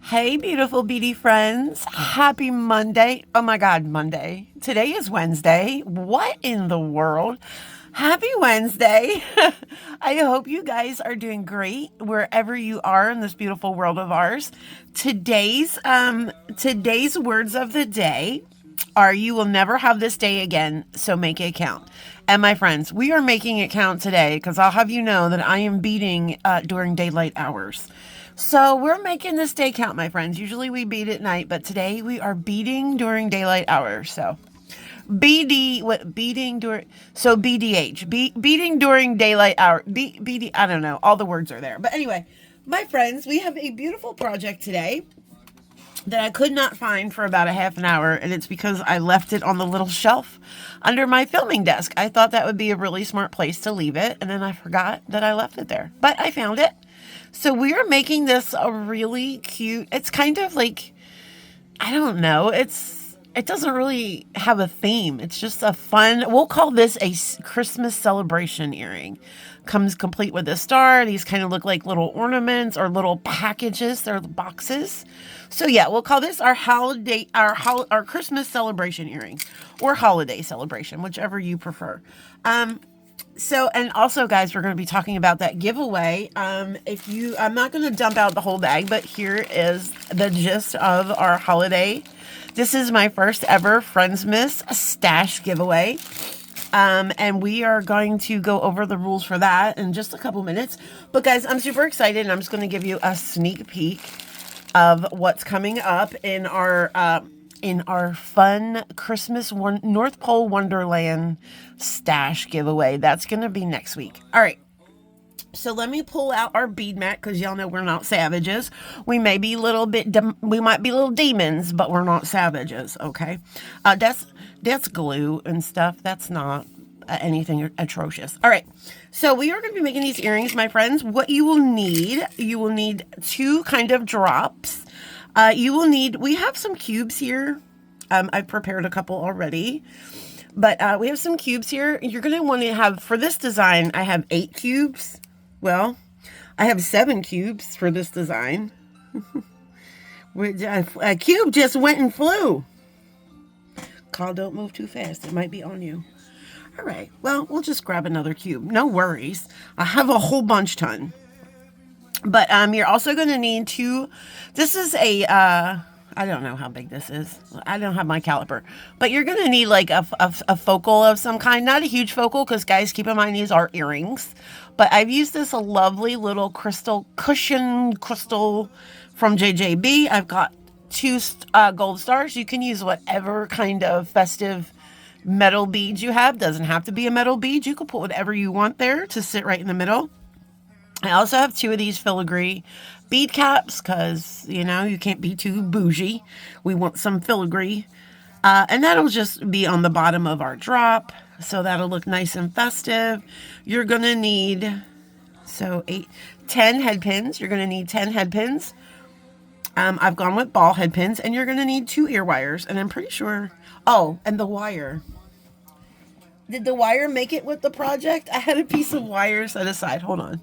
Hey, beautiful beady friends. Happy Monday. Oh my God, Monday. Today is Wednesday. What in the world? Happy Wednesday. I hope you guys are doing great wherever you are in this beautiful world of ours. Today's words of the day are you will never have this day again, so make it count. And my friends, we are making it count today because I'll have you know that I am beating during daylight hours. So we're making this day count, my friends. Usually we beat at night, but today we are beating during daylight hours. So BD, what beating during, so BDH, beating during daylight hour, BD, I don't know. All the words are there. But anyway, my friends, we have a beautiful project today that I could not find for about a half an hour, and it's because I left it on the little shelf under my filming desk. I thought that would be a really smart place to leave it, and then I forgot that I left it there. But I found it. So we are making this a really cute, it's kind of like, I don't know, it doesn't really have a theme. It's just a fun, we'll call this a Christmas celebration earring. Comes complete with a star. These kind of look like little ornaments or little packages. They're boxes. So yeah, we'll call this our holiday, our Christmas celebration earring or holiday celebration, whichever you prefer. So, and also guys, we're going to be talking about that giveaway. I'm not going to dump out the whole bag, but here is the gist of our holiday. This is my first ever Friendsmas stash giveaway. And we are going to go over the rules for that in just a couple minutes. But guys, I'm super excited, and I'm just going to give you a sneak peek of what's coming up in our fun Christmas North Pole Wonderland stash giveaway. That's going to be next week. All right. So let me pull out our bead mat because y'all know we're not savages. We may be we might be little demons, but we're not savages. Okay. That's glue and stuff. That's not anything atrocious. All right. So we are going to be making these earrings, my friends. What you will need two kind of drops. We have some cubes here. I've prepared a couple already, but we have some cubes here. You're going to want to have, for this design, I have 8 cubes. Well, I have 7 cubes for this design. A cube just went and flew. Call, don't move too fast. It might be on you. All right. Well, we'll just grab another cube. No worries. I have a whole ton. But you're also going to need 2. This is I don't know how big this is. I don't have my caliper. But you're going to need like a focal of some kind. Not a huge focal because, guys, keep in mind these are earrings. But I've used this a lovely little crystal from JJB. I've got 2 gold stars. You can use whatever kind of festive metal beads you have. Doesn't have to be a metal bead. You can put whatever you want there to sit right in the middle. I also have 2 of these filigree bead caps because, you can't be too bougie. We want some filigree. And that'll just be on the bottom of our drop. So that'll look nice and festive. You're going to need, 10 head pins. You're going to need 10 head pins. I've gone with ball head pins. And you're going to need 2 ear wires. And I'm pretty sure, and the wire. Did the wire make it with the project? I had a piece of wire set aside. Hold on.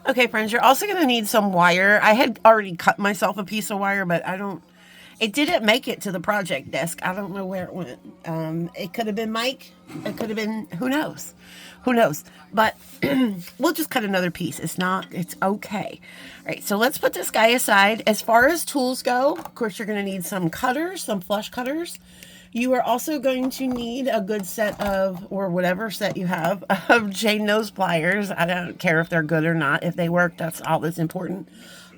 Okay, friends, you're also going to need some wire. I had already cut myself a piece of wire, but it didn't make it to the project desk. I don't know where it went. It could have been Mike. It could have been, who knows? But we'll just cut another piece. It's okay. All right, so let's put this guy aside. As far as tools go, of course, you're going to need some cutters, some flush cutters. You are also going to need a good set of, or whatever set you have, of chain nose pliers. I don't care if they're good or not. If they work, that's all that's important.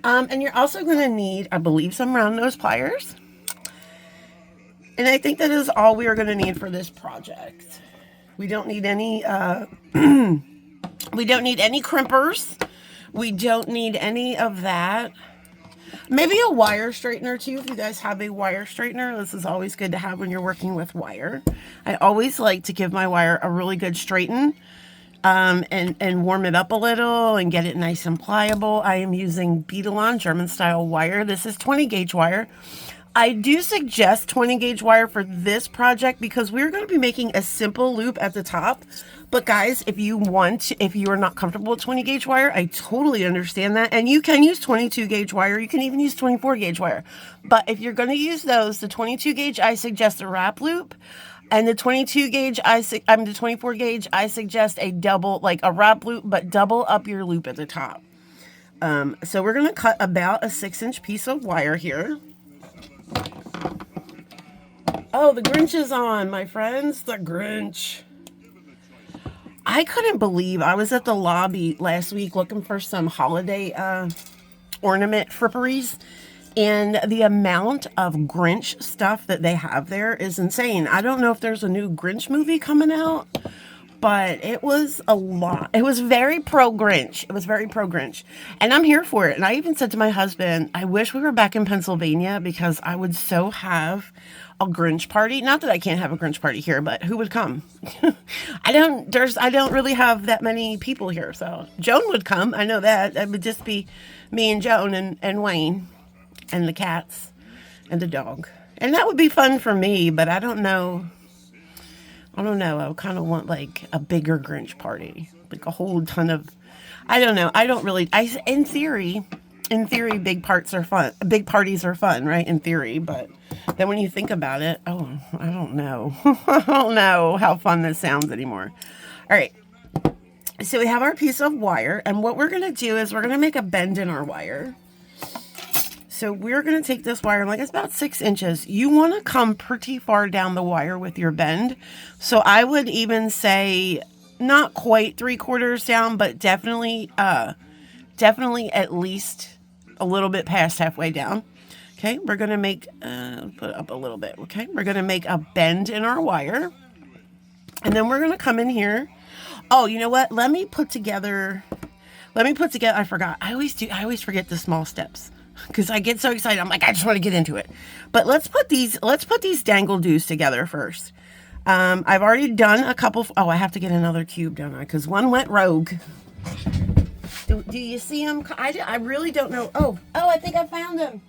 And you're also going to need, I believe, some round nose pliers. And I think that is all we are going to need for this project. We don't need any, we don't need any crimpers. We don't need any of that. Maybe a wire straightener too, if you guys have a wire straightener. This is always good to have when you're working with wire. I always like to give my wire a really good straighten and warm it up a little and get it nice and pliable. I am using Beadalon German style wire. This is 20 gauge wire. I do suggest 20 gauge wire for this project because we're going to be making a simple loop at the top. But guys, if you are not comfortable with 20 gauge wire, I totally understand that. And you can use 22 gauge wire. You can even use 24 gauge wire. But if you're going to use those, the 22 gauge, I suggest a wrap loop. And the 22 gauge, the 24 gauge, I suggest a double, like a wrap loop, but double up your loop at the top. So we're going to cut about a 6-inch piece of wire here. Oh, the Grinch is on, my friends. The Grinch. I couldn't believe I was at the lobby last week looking for some holiday ornament fripperies. And the amount of Grinch stuff that they have there is insane. I don't know if there's a new Grinch movie coming out, but it was a lot. It was very pro-Grinch. It was very pro-Grinch. And I'm here for it. And I even said to my husband, I wish we were back in Pennsylvania because I would so have a Grinch party. Not that I can't have a Grinch party here, but who would come? I don't really have that many people here. So Joan would come. I know that. It would just be me and Joan and Wayne and the cats and the dog. And that would be fun for me, but I don't know. I kind of want like a bigger Grinch party, like a whole ton of, I don't know. In theory, big parties are fun, right? In theory, but then when you think about it, I don't know. I don't know how fun this sounds anymore. All right. So we have our piece of wire, and what we're going to do is we're going to make a bend in our wire. So we're going to take this wire, like it's about 6 inches. You want to come pretty far down the wire with your bend. So I would even say not quite 3/4 down, but definitely at least a little bit past halfway down. Okay, we're going to make, put it up a little bit. Okay, we're going to make a bend in our wire. And then we're going to come in here. Oh, you know what? Let me put together, I forgot. I always forget the small steps. Because I get so excited. I'm like, I just want to get into it. But let's put these dangle doos together first. I've already done a couple. I have to get another cube, don't I? Because one went rogue. Do you see him? I really don't know. Oh, I think I found him.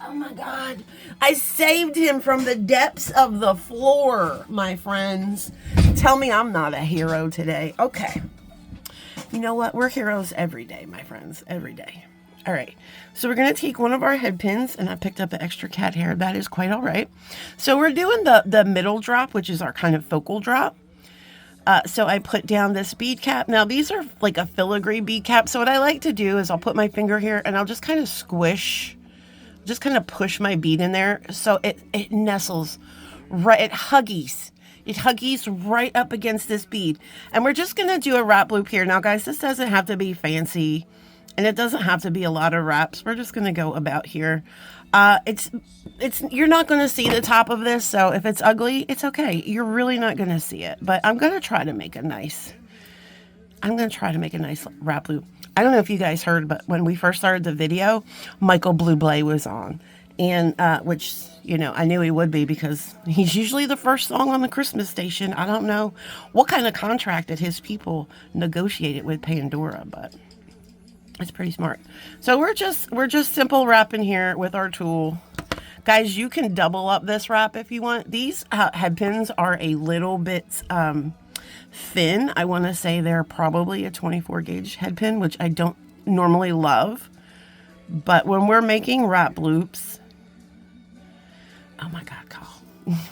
Oh my God. I saved him from the depths of the floor, my friends. Tell me I'm not a hero today. Okay. You know what? We're heroes every day, my friends. Every day. All right, so we're going to take one of our head pins, and I picked up an extra cat hair. That is quite all right. So we're doing the middle drop, which is our kind of focal drop. So I put down this bead cap. Now, these are like a filigree bead cap. So what I like to do is I'll put my finger here, and I'll just kind of squish, just kind of push my bead in there. So it nestles, right, it huggies right up against this bead. And we're just going to do a wrap loop here. Now, guys, this doesn't have to be fancy. And it doesn't have to be a lot of wraps. We're just going to go about here. You're not going to see the top of this. So if it's ugly, it's okay. You're really not going to see it. But I'm going to try to make a nice wrap loop. I don't know if you guys heard, but when we first started the video, Michael Bublé was on. And, which, I knew he would be because he's usually the first song on the Christmas station. I don't know what kind of contract that his people negotiated with Pandora, but it's pretty smart. So we're just simple wrapping here with our tool. Guys, you can double up this wrap if you want. These head pins are a little bit thin. I want to say they're probably a 24 gauge head pin, which I don't normally love. But when we're making wrap loops, oh my God, Carl.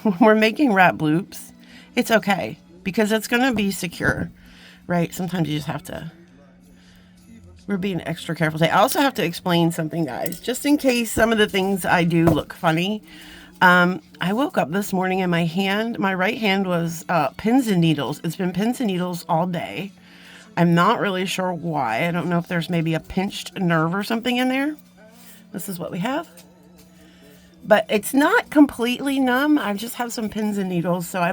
When we're making wrap loops, it's okay because it's going to be secure, right? Sometimes you just have to. We're being extra careful today. I also have to explain something, guys, just in case some of the things I do look funny. I woke up this morning and my right hand was pins and needles. It's been pins and needles all day. I'm not really sure why. I don't know if there's maybe a pinched nerve or something in there. This is what we have. But it's not completely numb. I just have some pins and needles, so I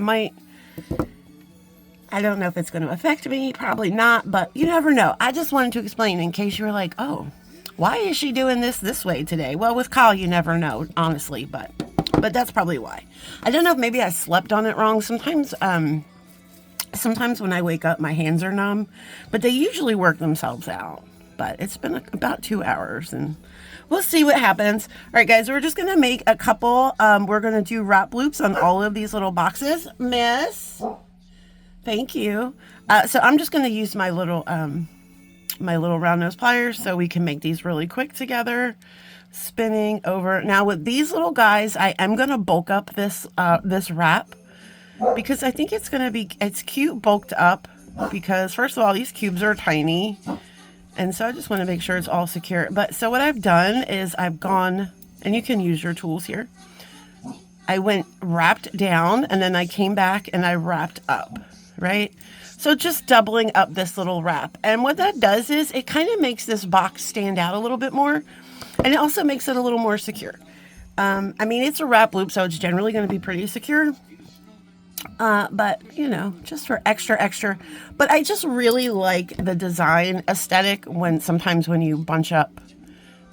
don't know if it's going to affect me. Probably not, but you never know. I just wanted to explain in case you were like, oh, why is she doing this way today? Well, with Kyle, you never know, honestly, but that's probably why. I don't know if maybe I slept on it wrong. Sometimes when I wake up, my hands are numb, but they usually work themselves out. but it's been about 2 hours and we'll see what happens. All right, guys, we're just going to make a couple. We're going to do wrap loops on all of these little boxes. Miss, thank you. So I'm just going to use my little round nose pliers so we can make these really quick together. Spinning over. Now with these little guys, I am going to bulk up this wrap because I think it's cute bulked up because first of all, these cubes are tiny. And so I just want to make sure it's all secure. But so what I've done is I've gone, and you can use your tools here. I went wrapped down and then I came back and I wrapped up, right? So just doubling up this little wrap. And what that does is it kind of makes this box stand out a little bit more. And it also makes it a little more secure. I mean, it's a wrap loop, so it's generally going to be pretty secure. But, you know, just for extra. But I just really like the design aesthetic sometimes when you bunch up.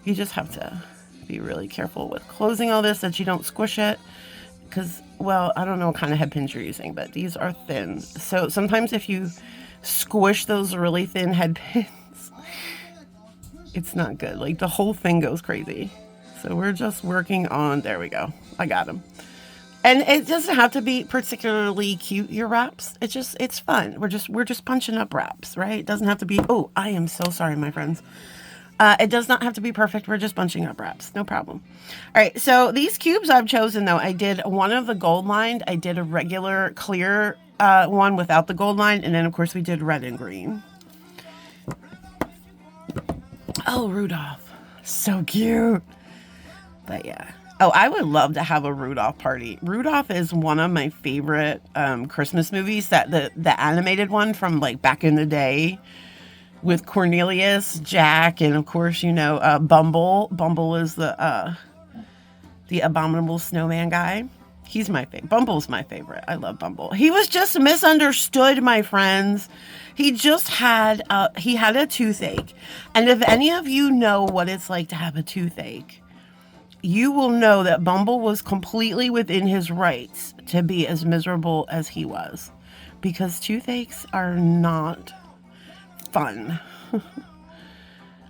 You just have to be really careful with closing all this that you don't squish it. Because, well, I don't know what kind of head pins you're using, but these are thin. So sometimes if you squish those really thin head pins, it's not good. Like the whole thing goes crazy. So we're just working on, there we go. I got them. And it doesn't have to be particularly cute, your wraps. It's fun. We're just punching up wraps, right? It doesn't have to be, oh, I am so sorry, my friends. It does not have to be perfect. We're just bunching up wraps. No problem. All right. So these cubes I've chosen, though, I did one of the gold lined. I did a regular clear one without the gold line. And then, of course, we did red and green. Oh, Rudolph. So cute. But, yeah. Oh, I would love to have a Rudolph party. Rudolph is one of my favorite Christmas movies. That the animated one from like back in the day with Cornelius, Jack, and of course Bumble. Bumble is the abominable snowman guy. He's my favorite. Bumble's my favorite. I love Bumble. He was just misunderstood, my friends. He just had a toothache, and if any of you know what it's like to have a toothache, you will know that Bumble was completely within his rights to be as miserable as he was, because toothaches are not fun.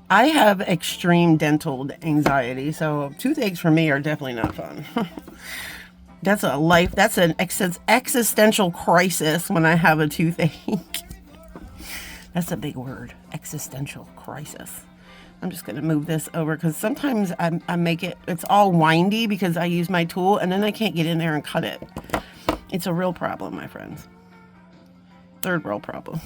I have extreme dental anxiety, so toothaches for me are definitely not fun. That's an existential crisis when I have a toothache. That's a big word, existential crisis. I'm just going to move this over because sometimes I make it's all windy because I use my tool and then I can't get in there and cut it. It's a real problem, my friends. Third world problem.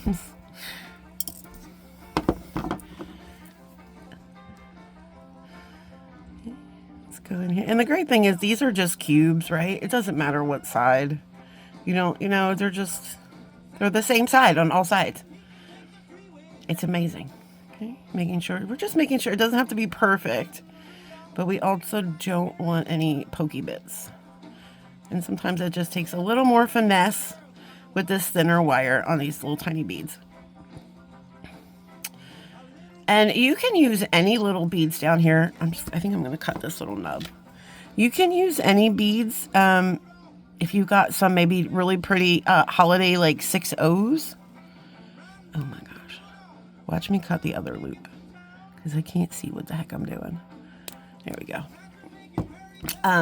Let's go in here. And the great thing is these are just cubes, right? It doesn't matter what side. They're the same side on all sides. It's amazing. Okay, we're just making sure it doesn't have to be perfect, but we also don't want any pokey bits. And sometimes it just takes a little more finesse with this thinner wire on these little tiny beads. And you can use any little beads down here. I think I'm going to cut this little nub. You can use any beads. If you got some maybe really pretty holiday like 6 O's. Oh my gosh. Watch me cut the other loop because I can't see what the heck I'm doing. There we go.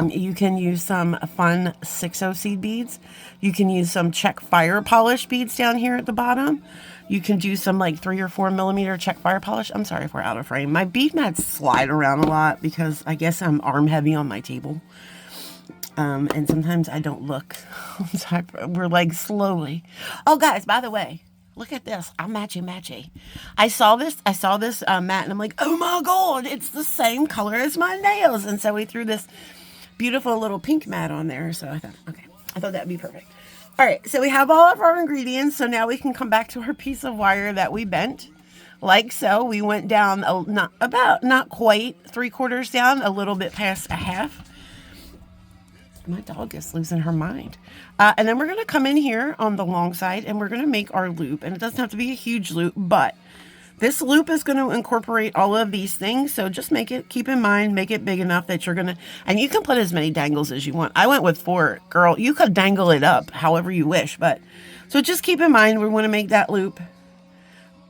You can use some fun 6O seed beads. You can use some check fire polish beads down here at the bottom. You can do some like 3 or 4 millimeter check fire polish. I'm sorry if we're out of frame. My bead mats slide around a lot because I guess I'm arm heavy on my table. And sometimes I don't look. We're like slowly. Oh, guys, by the way, look at this. I'm matchy. I saw this mat and I'm like, oh my God, it's the same color as my nails. And so we threw this beautiful little pink mat on there. So I thought that'd be perfect. All right. So we have all of our ingredients. So now we can come back to our piece of wire that we bent. Like so, we went down not quite 3/4 down, a little bit past a half. My dog is losing her mind. And then we're going to come in here on the long side and we're going to make our loop. And it doesn't have to be a huge loop, but this loop is going to incorporate all of these things. So just keep in mind, make it big enough that you're going to, and you can put as many dangles as you want. I went with 4, girl. You could dangle it up however you wish, so just keep in mind, we want to make that loop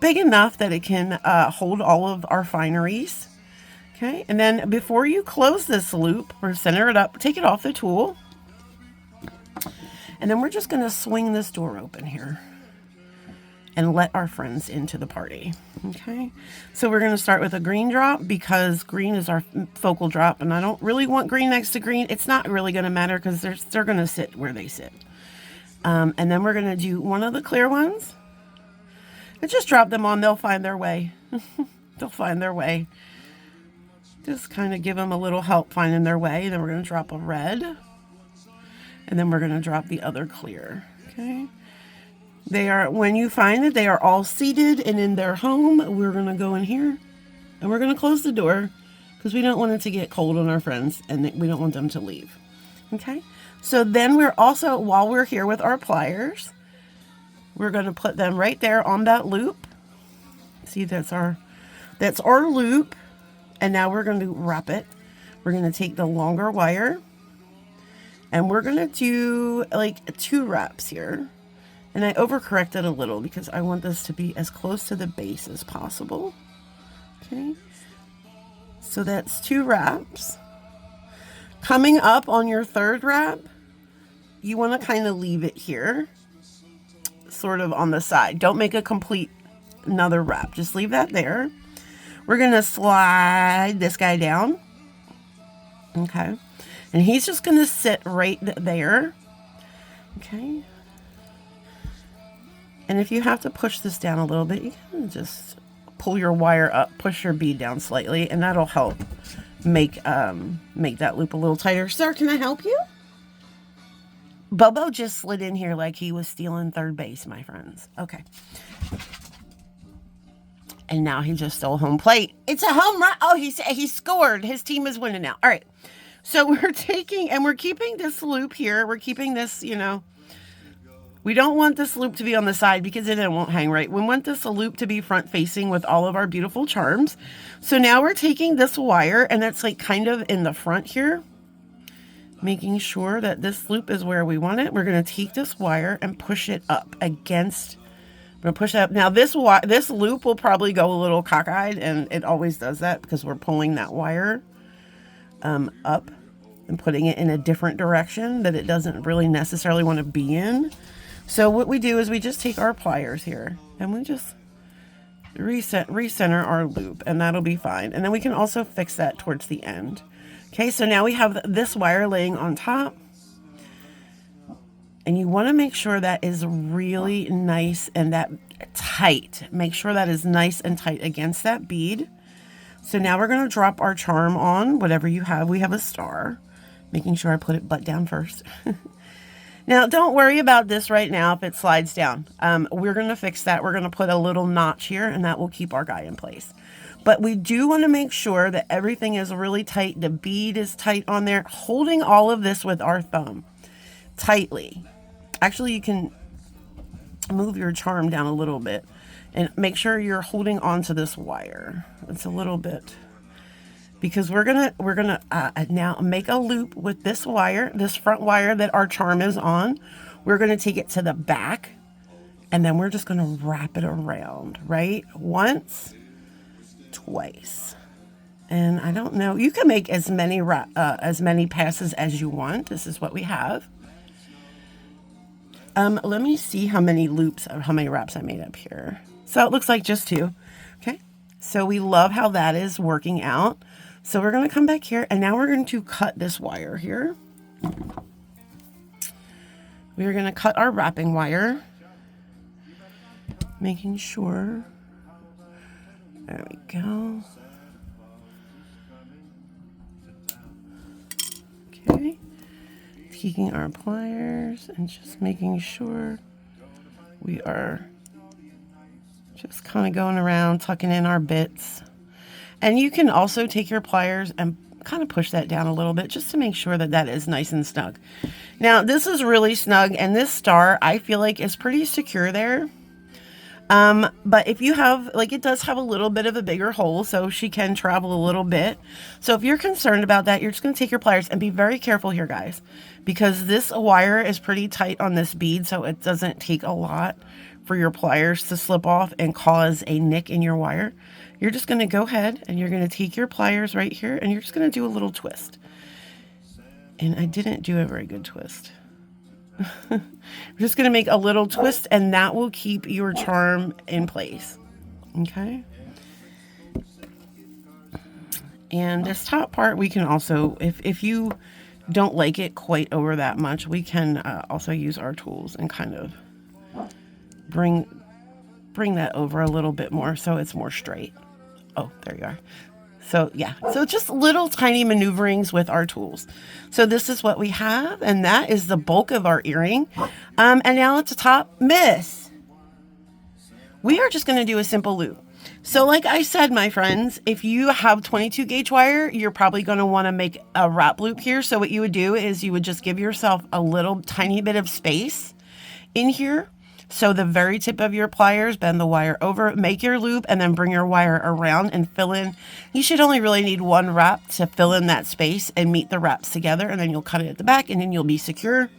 big enough that it can hold all of our fineries. Okay, and then before you close this loop or center it up, take it off the tool. And then we're just going to swing this door open here and let our friends into the party. Okay, so we're going to start with a green drop because green is our focal drop, and I don't really want green next to green. It's not really going to matter because they're going to sit where they sit. And then we're going to do one of the clear ones and just drop them on. They'll find their way. They'll find their way. Just kind of give them a little help finding their way. Then we're going to drop a red, and then we're going to drop the other clear. Okay. They are, when you find that they are all seated and in their home, we're going to go in here and we're going to close the door because we don't want it to get cold on our friends and we don't want them to leave. Okay. So then we're also, while we're here with our pliers, we're going to put them right there on that loop. See, that's our loop. And now we're going to wrap it. We're going to take the longer wire and we're going to do like 2 wraps here. And I overcorrected a little because I want this to be as close to the base as possible. Okay. So that's 2 wraps. Coming up on your 3rd wrap, you want to kind of leave it here, sort of on the side. Don't make a complete another wrap. Just leave that there. We're going to slide this guy down. Okay. And he's just going to sit right there. Okay. And if you have to push this down a little bit, you can just pull your wire up, push your bead down slightly, and that'll help make that loop a little tighter. Sir, can I help you? Bobo just slid in here like he was stealing 3rd base, my friends. Okay. And now he just stole home plate. It's a home run. Oh, he scored. His team is winning now. All right. So we're taking, and we're keeping this loop here. We're keeping this, you know, we don't want this loop to be on the side because then it won't hang right. We want this loop to be front facing with all of our beautiful charms. So now we're taking this wire and it's like kind of in the front here, making sure that this loop is where we want it. We're going to take this wire and push it up against, I'm going to push it up. Now this loop will probably go a little cockeyed, and it always does that because we're pulling that wire up and putting it in a different direction that it doesn't really necessarily want to be in. So what we do is we just take our pliers here and we just recenter our loop, and that'll be fine. And then we can also fix that towards the end. Okay, so now we have this wire laying on top, and you want to make sure that is really nice and that tight. Make sure that is nice and tight against that bead. So now we're going to drop our charm on whatever you have. We have a star, making sure I put it butt down first. Now, don't worry about this right now if it slides down. We're going to fix that. We're going to put a little notch here, and that will keep our guy in place. But we do want to make sure that everything is really tight. The bead is tight on there, holding all of this with our thumb tightly. Actually, you can move your charm down a little bit and make sure you're holding onto this wire. It's a little bit, because we're gonna now make a loop with this wire, this front wire that our charm is on. We're gonna take it to the back, and then we're just gonna wrap it around, right? Once, twice, and I don't know. You can make as many passes as you want. This is what we have. Let me see how many wraps I made up here. So it looks like just 2. Okay. So we love how that is working out. So we're going to come back here, and now we're going to cut this wire here. We're going to cut our wrapping wire, making sure. There we go. Okay. Taking our pliers and just making sure we are just kind of going around, tucking in our bits. And you can also take your pliers and kind of push that down a little bit just to make sure that that is nice and snug. Now, this is really snug, and this star, I feel like, is pretty secure there. But if you have, it does have a little bit of a bigger hole, so she can travel a little bit. So if you're concerned about that, you're just going to take your pliers and be very careful here, guys, because this wire is pretty tight on this bead, so it doesn't take a lot for your pliers to slip off and cause a nick in your wire, you're just going to go ahead and you're going to take your pliers right here and you're just going to do a little twist. And I didn't do a very good twist. We're just going to make a little twist and that will keep your charm in place. Okay. And this top part, we can also, if you don't like it quite over that much, we can also use our tools and kind of bring that over a little bit more so it's more straight. Oh, there you are. So yeah, so just little tiny maneuverings with our tools. So this is what we have, and that is the bulk of our earring. And now at the top, miss, we are just going to do a simple loop. So like I said, my friends, if you have 22 gauge wire, you're probably going to want to make a wrap loop here. So what you would do is you would just give yourself a little tiny bit of space in here. So the very tip of your pliers, bend the wire over, make your loop, and then bring your wire around and fill in. You should only really need one wrap to fill in that space and meet the wraps together, and then you'll cut it at the back, and then you'll be secure.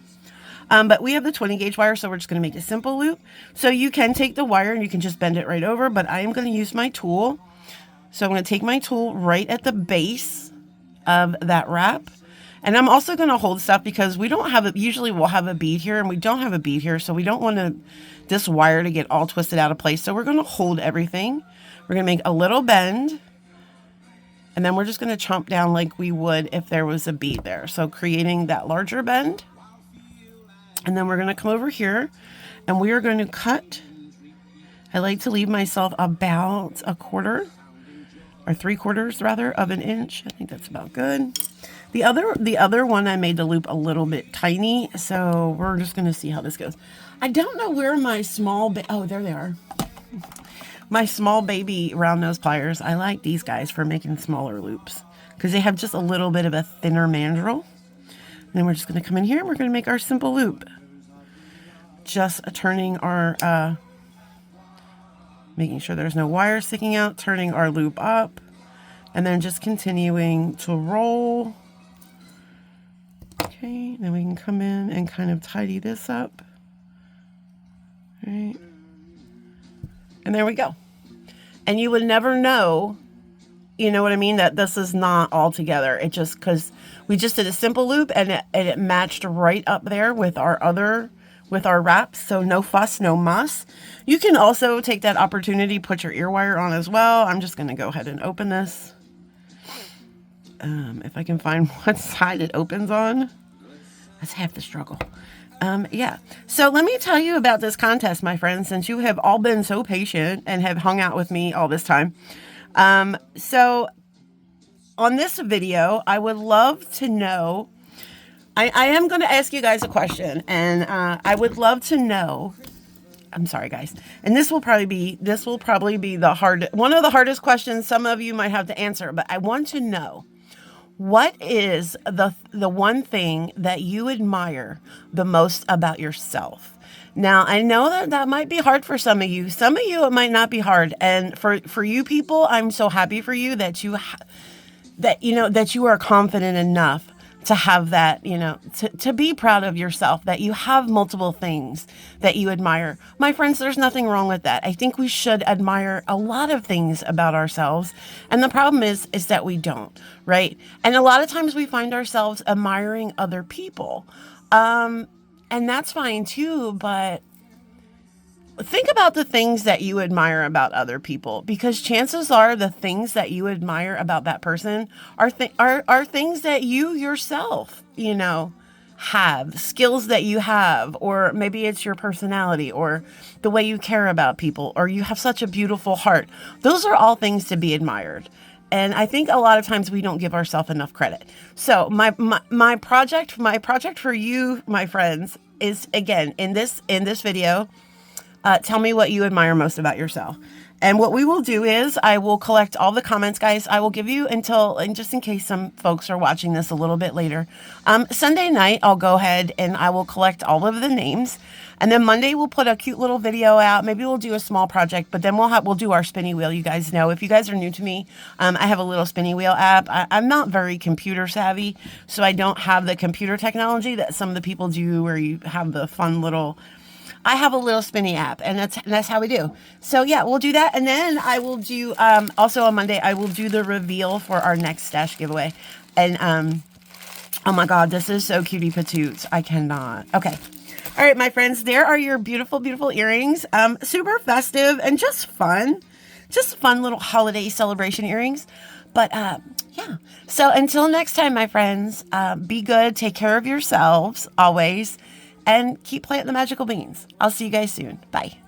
But we have the 20 gauge wire, so we're just going to make a simple loop. So you can take the wire and you can just bend it right over, but I am going to use my tool. So I'm going to take my tool right at the base of that wrap. And I'm also going to hold stuff because we don't have it. Usually we'll have a bead here and we don't have a bead here. So we don't want this wire to get all twisted out of place. So we're going to hold everything. We're going to make a little bend. And then we're just going to chomp down like we would if there was a bead there. So creating that larger bend. And then we're going to come over here and we are going to cut. I like to leave myself about a quarter or 3/4 rather of an inch. I think that's about good. The other one I made the loop a little bit tiny. So we're just going to see how this goes. I don't know where my oh, there they are. My small baby round nose pliers. I like these guys for making smaller loops because they have just a little bit of a thinner mandrel. Then we're just going to come in here and we're going to make our simple loop. Just turning our, making sure there's no wire sticking out, turning our loop up, and then just continuing to roll. Okay, then we can come in and kind of tidy this up. All right. And there we go. And you would never know, you know what I mean, that this is not all together. It just, because we just did a simple loop and it matched right up there with our wraps. So no fuss, no muss. You can also take that opportunity, put your ear wire on as well. I'm just going to go ahead and open this. If I can find what side it opens on. That's half the struggle. Yeah. So let me tell you about this contest, my friends, since you have all been so patient and have hung out with me all this time. So on this video, I would love to know, I am going to ask you guys a question, and I would love to know, I'm sorry guys, and this will probably be one of the hardest questions some of you might have to answer, but I want to know, what is the one thing that you admire the most about yourself? Now, I know that might be hard for some of you. Some of you, it might not be hard. And for you people, I'm so happy for you that you are confident enough to have that, to be proud of yourself, that you have multiple things that you admire. My friends, there's nothing wrong with that. I think we should admire a lot of things about ourselves. And the problem is that we don't, right? And a lot of times we find ourselves admiring other people. And that's fine too, but think about the things that you admire about other people, because chances are the things that you admire about that person are things that you yourself, have, skills that you have, or maybe it's your personality or the way you care about people, or you have such a beautiful heart. Those are all things to be admired. And I think a lot of times we don't give ourselves enough credit. So my project for you, my friends, is, again, in this video, tell me what you admire most about yourself. And what we will do is I will collect all the comments, guys. I will give you and just in case some folks are watching this a little bit later, Sunday night, I'll go ahead and I will collect all of the names. And then Monday, we'll put a cute little video out. Maybe we'll do a small project, but then we'll do our spinny wheel. You guys know, if you guys are new to me, I have a little spinny wheel app. I'm not very computer savvy, so I don't have the computer technology that some of the people do, where you have the fun little I have a little spinny app, and that's how we do. So yeah, we'll do that, and then I will do also on Monday I will do the reveal for our next stash giveaway, and oh my God, this is so cutie patoots. I cannot. Okay. All right, my friends, there are your beautiful, beautiful earrings. Super festive and just fun little holiday celebration earrings. But yeah. So until next time, my friends, be good. Take care of yourselves always. And keep planting the magical beans. I'll see you guys soon. Bye.